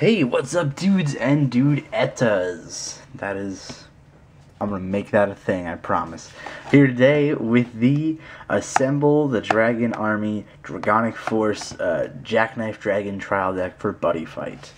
Hey, what's up, dudes and dude-ettas? I'm gonna make that a thing, I promise. Here today with the Assemble the Dragon Army Dragonic Force Jackknife Dragon Trial Deck for Buddyfight.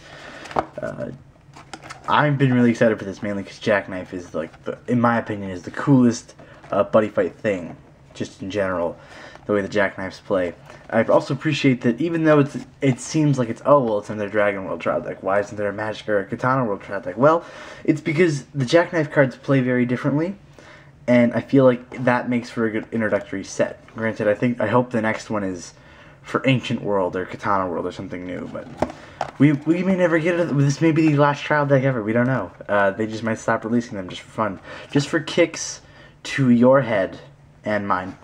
I've been really excited for this, mainly because Jackknife is, like, in my opinion, is the coolest Buddyfight thing, just in general, the way the Jackknives play. I also appreciate that even though it seems like it's in their Dragon World trial deck, why isn't there a Magic or a Katana World trial deck? Well, it's because the Jackknife cards play very differently, and I feel like that makes for a good introductory set. Granted, I hope the next one is for Ancient World or Katana World or something new, but we may never get it. This may be the last trial deck ever. We don't know. They just might stop releasing them just for fun, just for kicks to your head and mine.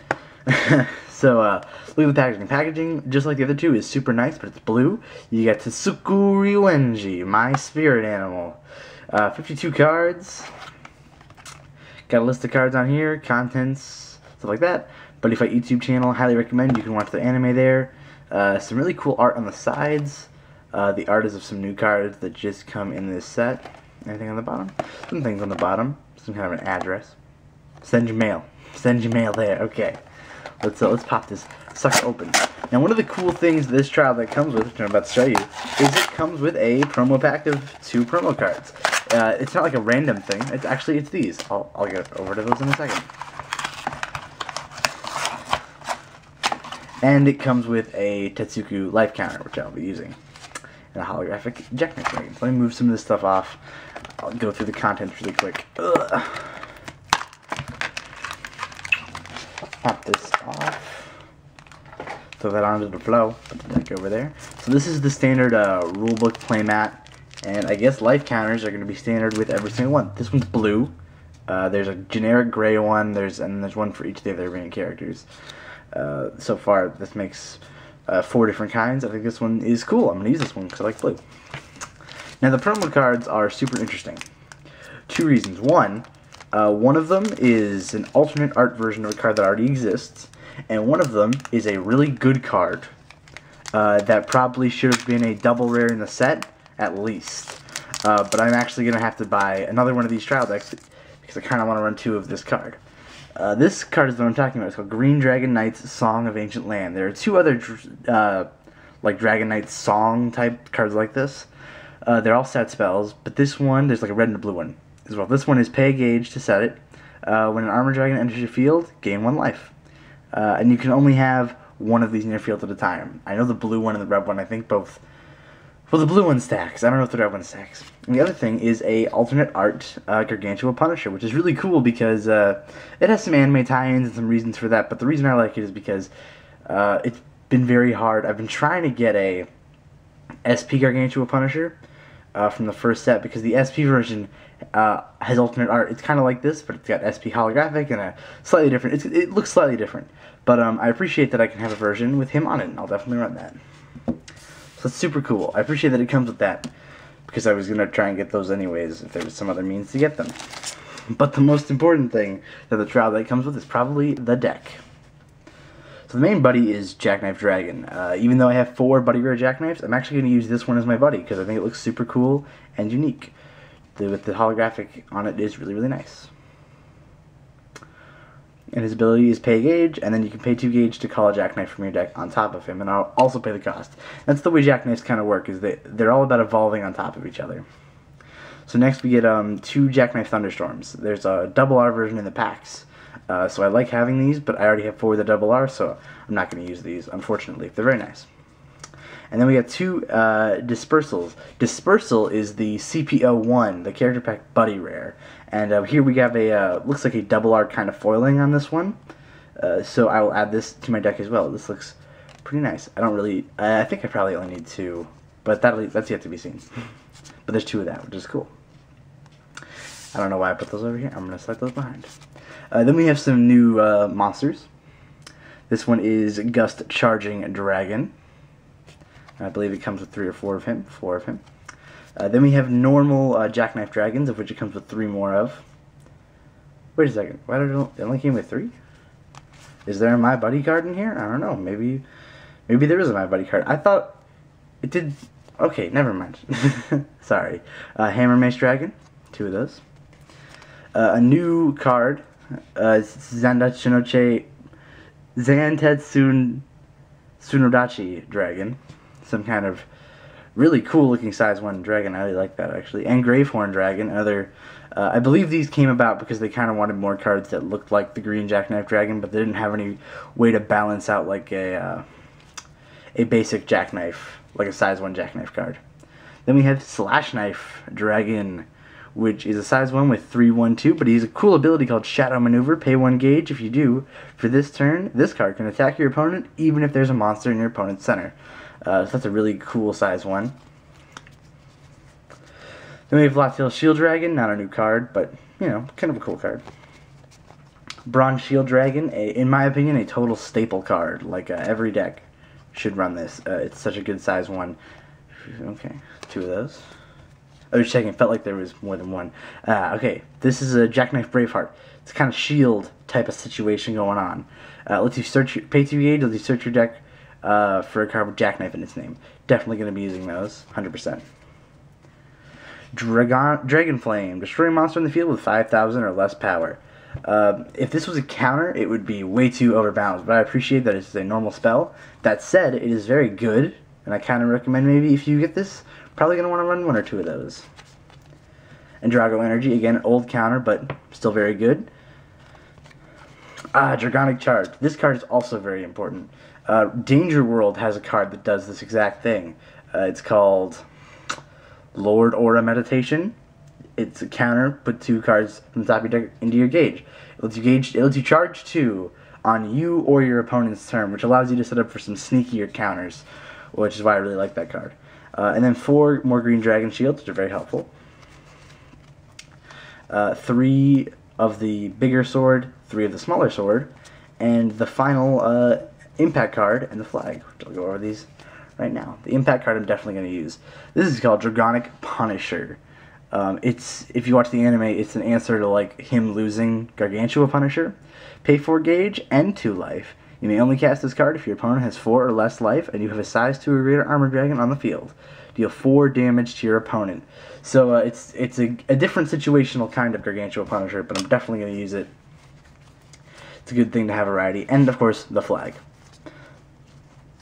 So, look at the packaging. Packaging, just like the other two, is super nice, but it's blue. You get Tsuku Ryuenji, my spirit animal. 52 cards. Got a list of cards on here, contents, stuff like that. Buddyfight YouTube channel, highly recommend. You can watch the anime there. Some really cool art on the sides. The art is of some new cards that just come in this set. Anything on the bottom? Some things on the bottom. Some kind of an address. Send your mail. Send your mail there. Okay. Let's pop this sucker open. Now, one of the cool things this trial that comes with, which I'm about to show you, is it comes with a promo pack of 2 promo cards. It's not like a random thing. It's these. I'll get over to those in a second. And it comes with a Tetsuku life counter, which I'll be using, and a holographic Jackknife Dragon. So let me move some of this stuff off. I'll go through the contents really quick. Ugh. Pop this off. Throw that onto the flow. Put the deck over there. So this is the standard rulebook playmat, and I guess life counters are going to be standard with every single one. This one's blue. There's a generic gray one. And there's one for each of the other main characters. So far, this makes 4 different kinds. I think this one is cool. I'm going to use this one because I like blue. Now the promo cards are super interesting. 2 reasons. One of them is an alternate art version of a card that already exists, and one of them is a really good card that probably should have been a double rare in the set, at least. But I'm actually going to have to buy another one of these trial decks because I kind of want to run 2 of this card. This card is what I'm talking about. It's called Green Dragon Knight's Song of Ancient Land. There are 2 other like Dragon Knight Song type cards like this. They're all set spells, but this one, there's like a red and a blue one as well. This one is pay a gauge to set it. When an armor dragon enters your field, gain 1 life. And you can only have 1 of these in your field at a time. I know the blue one and the red one, I think both. Well, the blue one stacks. I don't know if the red one stacks. And the other thing is a alternate art Gargantuan Punisher, which is really cool because it has some anime tie-ins and some reasons for that. But the reason I like it is because it's been very hard. I've been trying to get a SP Gargantuan Punisher from the first set because the SP version has alternate art. It's kind of like this, but it's got SP holographic and a slightly different. It looks slightly different, but I appreciate that I can have a version with him on it, and I'll definitely run that. So it's super cool. I appreciate that it comes with that because I was gonna try and get those anyways if there was some other means to get them. But the most important thing that the trial deck comes with is probably the deck. So the main buddy is Jackknife Dragon. Even though I have 4 buddy rare Jackknives, I'm actually going to use this one as my buddy because I think it looks super cool and unique. With the holographic on it is really, really nice. And his ability is pay gauge, and then you can pay 2 gauge to call a Jackknife from your deck on top of him, and I'll also pay the cost. That's the way Jackknives kind of work, is they're all about evolving on top of each other. So next we get 2 Jackknife Thunderstorms. There's a double R version in the packs. So I like having these, but I already have 4 of the double R, so I'm not going to use these, unfortunately. They're very nice. And then we got 2 Dispersals. Dispersal is the CPO1, the character pack buddy rare. And here we have a, looks like a double R kind of foiling on this one. So I will add this to my deck as well. This looks pretty nice. I think I probably only need 2, but that's yet to be seen. But there's 2 of that, which is cool. I don't know why I put those over here. I'm going to set those behind. Then we have some new monsters. This one is Gust Charging Dragon. I believe it comes with 3 or 4 of him. 4 of him. Then we have normal Jackknife Dragons, of which it comes with 3 more of. Wait a second. Why did it only came with 3? Is there a My Buddy card in here? I don't know. Maybe there is a My Buddy card. I thought it did. Okay, never mind. Sorry. Hammer Mace Dragon, 2 of those. A new card, Zantetsun Tsunodachi Dragon. Some kind of really cool looking size 1 dragon. I really like that actually. And Gravehorn Dragon, another. I believe these came about because they kind of wanted more cards that looked like the green Jackknife Dragon, but they didn't have any way to balance out like a basic Jackknife, like a size 1 Jackknife card. Then we have Slash Knife Dragon, which is a size 1 with 3/1/2, but he has a cool ability called Shadow Maneuver. Pay 1 gauge. If you do, for this turn, this card can attack your opponent even if there's a monster in your opponent's center. So that's a really cool size 1. Then we have Locktail Shield Dragon, not a new card, but, you know, kind of a cool card. Bronze Shield Dragon, in my opinion, a total staple card. Like, every deck should run this. It's such a good size 1. Okay, 2 of those. I was checking, felt like there was more than 1. Okay, this is a Jackknife Braveheart. It's kind of shield type of situation going on. Lets you pay 2 gauge, lets you search your deck for a card with Jackknife in its name. Definitely going to be using those, 100%. Dragon Flame. Destroy a monster in the field with 5,000 or less power. If this was a counter, it would be way too overbalanced, but I appreciate that it's a normal spell. That said, it is very good, and I kind of recommend maybe if you get this, probably going to want to run 1 or 2 of those. And Drago Energy, again, old counter, but still very good. Dragonic Charge. This card is also very important. Danger World has a card that does this exact thing. It's called Lord Aura Meditation. It's a counter. Put 2 cards from the top of your deck into your gauge. It lets you charge 2 on you or your opponent's turn, which allows you to set up for some sneakier counters, which is why I really like that card. And then 4 more green dragon shields, which are very helpful. 3 of the bigger sword, 3 of the smaller sword, and the final impact card and the flag, which I'll go over these right now. The impact card I'm definitely going to use. This is called Dragonic Punisher. If you watch the anime, it's an answer to like him losing Gargantuan Punisher. Pay 4 gauge and 2 life. You may only cast this card if your opponent has 4 or less life and you have a size 2 or greater armor dragon on the field. Deal 4 damage to your opponent. So it's a different situational kind of Gargantuan Punisher, but I'm definitely going to use it. It's a good thing to have variety. And of course, the flag.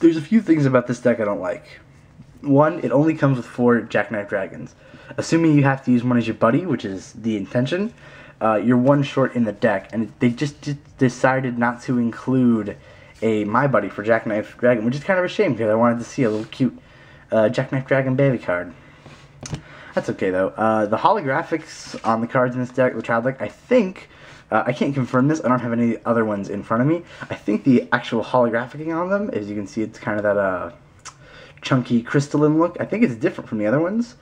There's a few things about this deck I don't like. 1, it only comes with 4 Jackknife Dragons. Assuming you have to use 1 as your buddy, which is the intention, you're 1 short in the deck, and they just decided not to include a My Buddy for Jackknife Dragon, which is kind of a shame because I wanted to see a little cute Jackknife Dragon baby card. That's okay though. The holographics on the cards in this deck, the child deck, I think, I can't confirm this, I don't have any other ones in front of me. I think the actual holographicing on them, as you can see, it's kind of that chunky crystalline look. I think it's different from the other ones.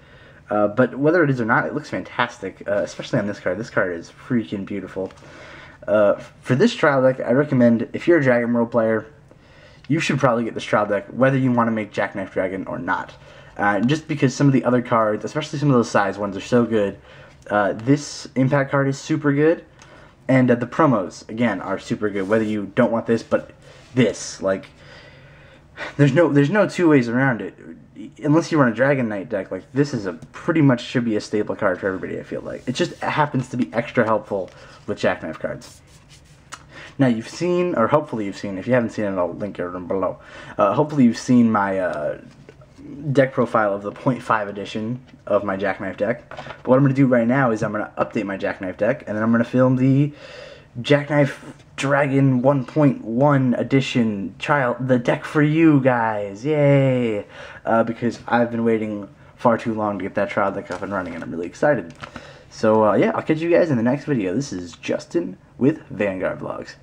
But whether it is or not, it looks fantastic, especially on this card. This card is freaking beautiful. For this trial deck, I recommend, if you're a Dragon World player, you should probably get this trial deck, whether you want to make Jackknife Dragon or not. Just because some of the other cards, especially some of those size ones, are so good. This impact card is super good, and the promos, again, are super good, whether you don't want this, but this, like, there's no 2 ways around it. Unless you run a Dragon Knight deck, like, this is pretty much should be a staple card for everybody, I feel like. It just happens to be extra helpful with Jackknife cards. Now, you've seen, or hopefully you've seen, if you haven't seen it, I'll link it below. Hopefully you've seen my deck profile of the 0.5 edition of my Jackknife deck. But what I'm going to do right now is I'm going to update my Jackknife deck, and then I'm going to film the Jackknife Dragon 1.1 edition trial, the deck for you guys, yay! Because I've been waiting far too long to get that trial deck up and running, and I'm really excited. So yeah, I'll catch you guys in the next video. This is Justin with Vanguard Vlogs.